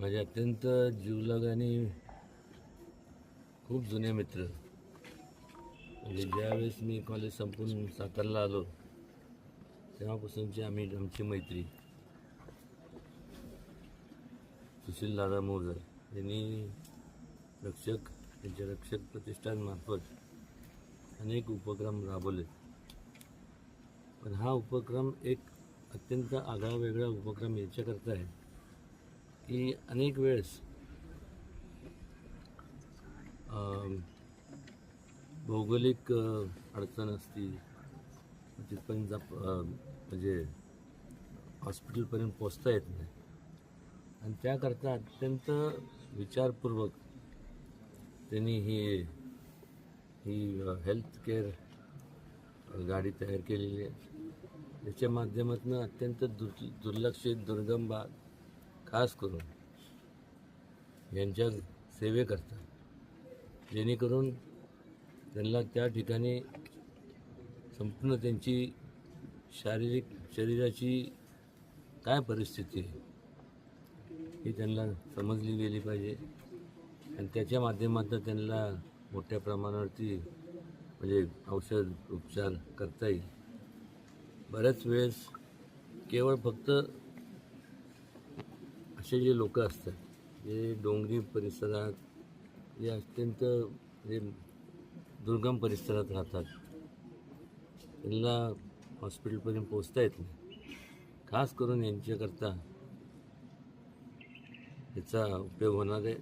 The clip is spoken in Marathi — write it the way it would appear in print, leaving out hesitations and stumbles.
माझे अत्यंत जीवलग आणि खूप जुने मित्र. म्हणजे ज्यावेळेस मी कॉलेज संपून सातारला आलो तेव्हापासूनची आमची मैत्री. सुशील दादा मोरजर यांनी त्यांच्या रक्षक प्रतिष्ठानमार्फत अनेक उपक्रम राबवले. पण हा उपक्रम एक अत्यंत आगळा उपक्रम याच्याकरता आहे की अनेक वेळेस भौगोलिक अडचण असती, तिथपर्यंत म्हणजे हॉस्पिटलपर्यंत पोचता येत नाही. आणि त्याकरता अत्यंत विचारपूर्वक त्यांनी ही हेल्थ केअर गाडी तयार केलेली आहे. त्याच्या माध्यमातून अत्यंत दुर्लक्षित दुर्गम भाग खास करून यांच्या सेवेकरता, जेणेकरून त्यांना त्या ठिकाणी संपूर्ण त्यांची शरीराची काय परिस्थिती आहे ही त्यांना समजली गेली पाहिजे. आणि त्याच्या माध्यमातून त्यांना मोठ्या प्रमाणावरती म्हणजे औषध उपचार करता येईल. बऱ्याच वेळेस केवळ फक्त असे जे लोक असतात जे डोंगरी परिसरात, जे अत्यंत म्हणजे दुर्गम परिसरात राहतात, त्यांना हॉस्पिटलपर्यंत पोचता येत नाही. खास करून यांच्याकरता याचा उपयोग होणार आहे.